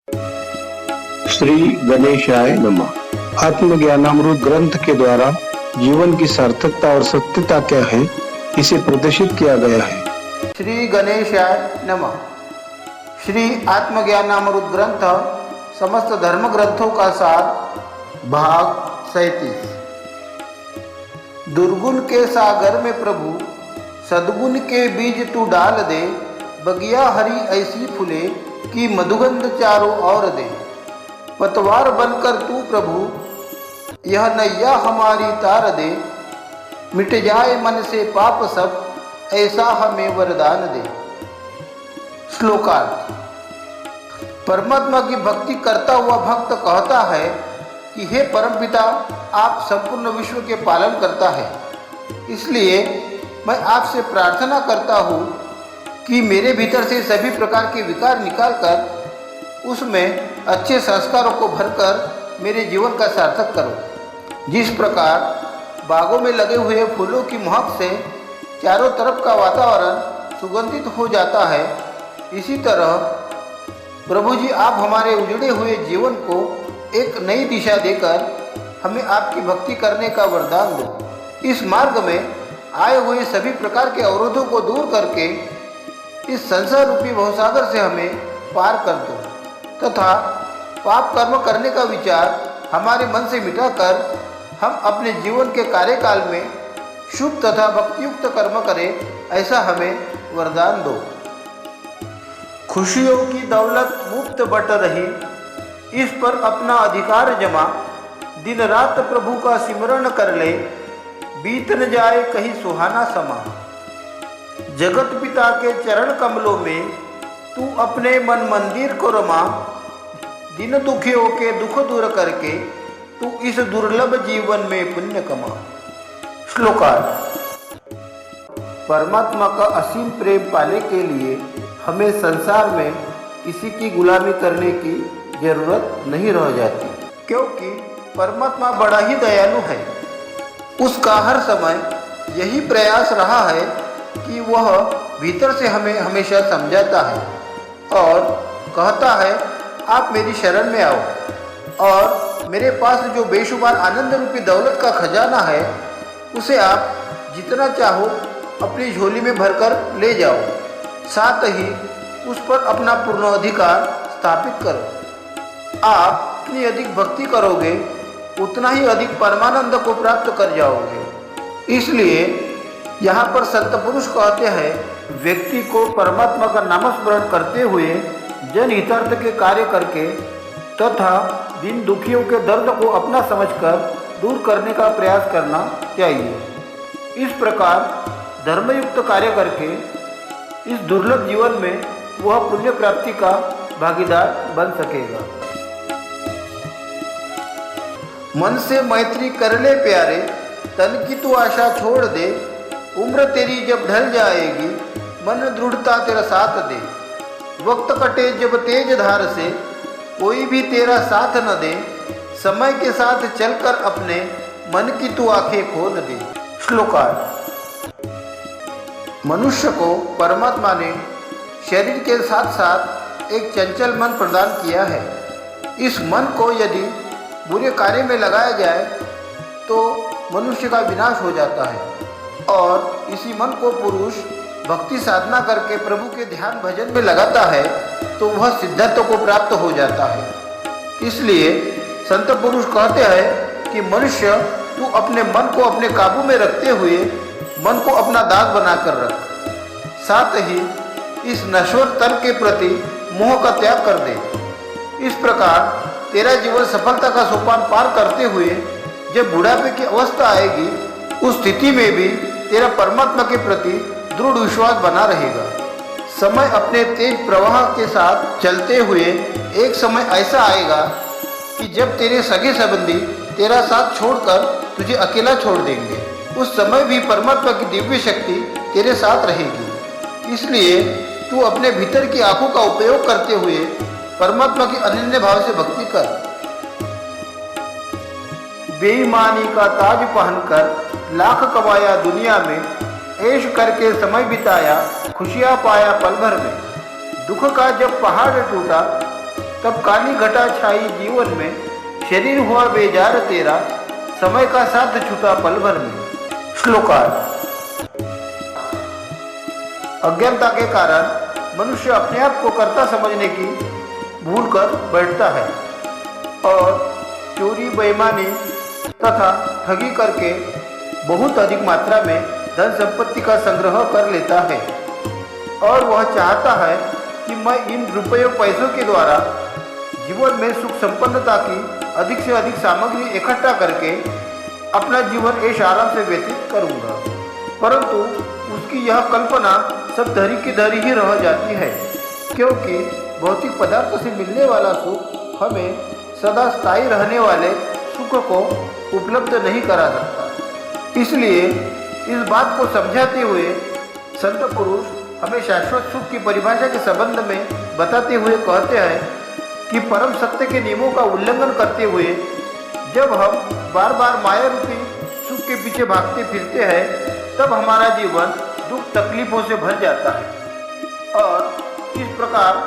श्री गणेशाय नमः। आत्मज्ञानामृत ग्रंथ के द्वारा जीवन की सार्थकता और सत्यता क्या है, इसे प्रदर्शित किया गया है। श्री गणेशाय नमः। श्री आत्मज्ञानामृत ग्रंथ समस्त धर्म ग्रंथों का सार, भाग 37। दुर्गुण के सागर में प्रभु सद्गुण के बीज तू डाल दे, बगिया हरी ऐसी फूले कि मधुगंध चारों ओर दे। पतवार बनकर तू प्रभु यह नैया हमारी तार दे, मिट जाए मन से पाप सब ऐसा हमें वरदान दे। श्लोकार्थ। परमात्मा की भक्ति करता हुआ भक्त कहता है कि हे परमपिता, आप संपूर्ण विश्व के पालन करता है, इसलिए मैं आपसे प्रार्थना करता हूँ कि मेरे भीतर से सभी प्रकार के विकार निकालकर उसमें अच्छे संस्कारों को भरकर मेरे जीवन का सार्थक करो। जिस प्रकार बागों में लगे हुए फूलों की महक से चारों तरफ का वातावरण सुगंधित हो जाता है, इसी तरह प्रभु जी आप हमारे उजड़े हुए जीवन को एक नई दिशा देकर हमें आपकी भक्ति करने का वरदान दो। इस मार्ग में आए हुए सभी प्रकार के अवरोधों को दूर करके इस संसार रूपी भवसागर से हमें पार कर दो तथा पाप कर्म करने का विचार हमारे मन से मिटाकर हम अपने जीवन के कार्यकाल में शुभ तथा भक्तियुक्त कर्म करें, ऐसा हमें वरदान दो। खुशियों की दौलत मुफ्त बट रही, इस पर अपना अधिकार जमा, दिन रात प्रभु का सिमरण कर ले, बीत न जाए कहीं सुहाना समा। जगत पिता के चरण कमलों में तू अपने मन मंदिर को रमा, दिन दुखियों के दुख दूर करके तू इस दुर्लभ जीवन में पुण्य कमा। श्लोकार्थ। परमात्मा का असीम प्रेम पाने के लिए हमें संसार में किसी की गुलामी करने की जरूरत नहीं रह जाती, क्योंकि परमात्मा बड़ा ही दयालु है। उसका हर समय यही प्रयास रहा है कि वह भीतर से हमें हमेशा समझाता है और कहता है आप मेरी शरण में आओ और मेरे पास जो बेशुमार आनंद रूपी दौलत का खजाना है उसे आप जितना चाहो अपनी झोली में भरकर ले जाओ, साथ ही उस पर अपना पूर्ण अधिकार स्थापित करो। आप जितनी अधिक भक्ति करोगे उतना ही अधिक परमानंद को प्राप्त कर जाओगे। इसलिए यहाँ पर संत पुरुष कहते हैं व्यक्ति को परमात्मा का नामस्मरण करते हुए जन हितार्थ के कार्य करके तथा दीन दुखियों के दर्द को अपना समझकर दूर करने का प्रयास करना चाहिए। इस प्रकार धर्मयुक्त कार्य करके इस दुर्लभ जीवन में वह पुण्य प्राप्ति का भागीदार बन सकेगा। मन से मैत्री कर ले प्यारे, तन की तू आशा छोड़ दे, उम्र तेरी जब ढल जाएगी मन दृढ़ता तेरा साथ दे। वक्त कटे जब तेज धार से कोई भी तेरा साथ न दे, समय के साथ चलकर अपने मन की तू आंखें खोल दे। श्लोकार्थ। मनुष्य को परमात्मा ने शरीर के साथ साथ एक चंचल मन प्रदान किया है। इस मन को यदि बुरे कार्य में लगाया जाए तो मनुष्य का विनाश हो जाता है और इसी मन को पुरुष भक्ति साधना करके प्रभु के ध्यान भजन में लगाता है तो वह सिद्धत्व को प्राप्त हो जाता है। इसलिए संत पुरुष कहते हैं कि मनुष्य तू अपने मन को अपने काबू में रखते हुए मन को अपना दास बनाकर रख, साथ ही इस नश्वर तन के प्रति मोह का त्याग कर दे। इस प्रकार तेरा जीवन सफलता का सोपान पार करते हुए जब बुढ़ापे की अवस्था आएगी उस स्थिति में भी तेरा परमात्मा के प्रति दृढ़ विश्वास बना रहेगा। समय अपने तेज प्रवाह के साथ चलते हुए एक समय ऐसा आएगा कि जब तेरे सगे संबंधी तेरा साथ छोड़कर तुझे अकेला छोड़ देंगे, उस समय भी परमात्मा की दिव्य शक्ति तेरे साथ रहेगी। इसलिए तू अपने भीतर की आंखों का उपयोग करते हुए परमात्मा की अनन्य भाव से भक्ति कर। बेईमानी का ताज पहनकर लाख कमाया दुनिया में, ऐश करके समय बिताया खुशियाँ पाया पल भर में। दुख का जब पहाड़ टूटा तब काली घटा छाई जीवन में, शरीर हुआ बेजार तेरा, समय का साथ छूटा पल भर में। श्लोकार्थ। अज्ञानता के कारण मनुष्य अपने आप को कर्ता समझने की भूल कर बैठता है और चोरी, बेईमानी तथा ठगी करके बहुत अधिक मात्रा में धन संपत्ति का संग्रह कर लेता है और वह चाहता है कि मैं इन रुपयों पैसों के द्वारा जीवन में सुख संपन्नता की अधिक से अधिक सामग्री इकट्ठा करके अपना जीवन ऐश आराम से व्यतीत करूंगा, परंतु उसकी यह कल्पना सब धरी की धरी ही रह जाती है, क्योंकि भौतिक पदार्थ से मिलने वाला सुख हमें सदा स्थायी रहने वाले सुख को उपलब्ध नहीं करा सकता। इसलिए इस बात को समझाते हुए संत पुरुष हमें शाश्वत सुख की परिभाषा के संबंध में बताते हुए कहते हैं कि परम सत्य के नियमों का उल्लंघन करते हुए जब हम बार बार माया रूपी सुख के पीछे भागते फिरते हैं, तब हमारा जीवन दुख तकलीफों से भर जाता है और इस प्रकार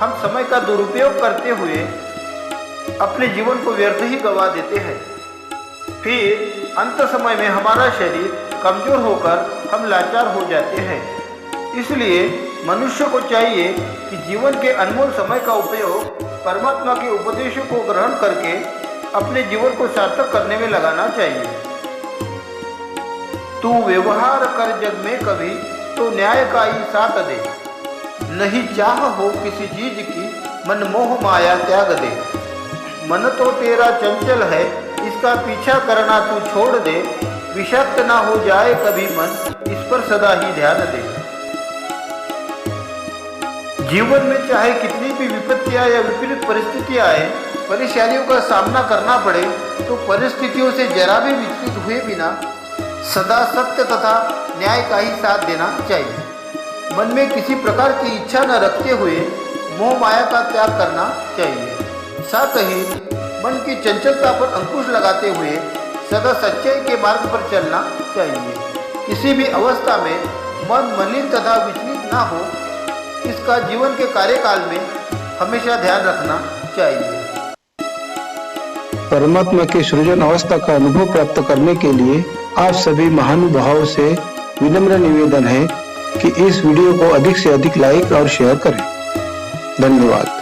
हम समय का दुरुपयोग करते हुए अपने जीवन को व्यर्थ ही गंवा देते हैं। फिर अंत समय में हमारा शरीर कमजोर होकर हम लाचार हो जाते हैं। इसलिए मनुष्य को चाहिए कि जीवन के अनमोल समय का उपयोग परमात्मा के उपदेशों को ग्रहण करके अपने जीवन को सार्थक करने में लगाना चाहिए। तू व्यवहार कर जग में कभी तो न्याय का ही साथ दे, नहीं चाह हो किसी चीज की मन मोह माया त्याग दे। मन तो तेरा चंचल है, इसका पीछा करना तू छोड़ दे, विषाक्त ना हो जाए कभी मन, इस पर सदा ही ध्यान दे। जीवन में चाहे कितनी भी विपत्तियां या विपरीत परिस्थितियां आए, परेशानियों का सामना करना पड़े, तो परिस्थितियों से जरा भी विचलित हुए बिना सदा सत्य तथा न्याय का ही साथ देना चाहिए। मन में किसी प्रकार की इच्छा न रखते हुए मोह माया का त्याग करना चाहिए। साथ ही मन की चंचलता पर अंकुश लगाते हुए सदा सच्चाई के मार्ग पर चलना चाहिए। किसी भी अवस्था में मन मलिन तथा विचलित ना हो, इसका जीवन के कार्यकाल में हमेशा ध्यान रखना चाहिए। परमात्मा की सृजन अवस्था का अनुभव प्राप्त करने के लिए आप सभी महानुभावों से विनम्र निवेदन है कि इस वीडियो को अधिक से अधिक लाइक और शेयर करें। धन्यवाद।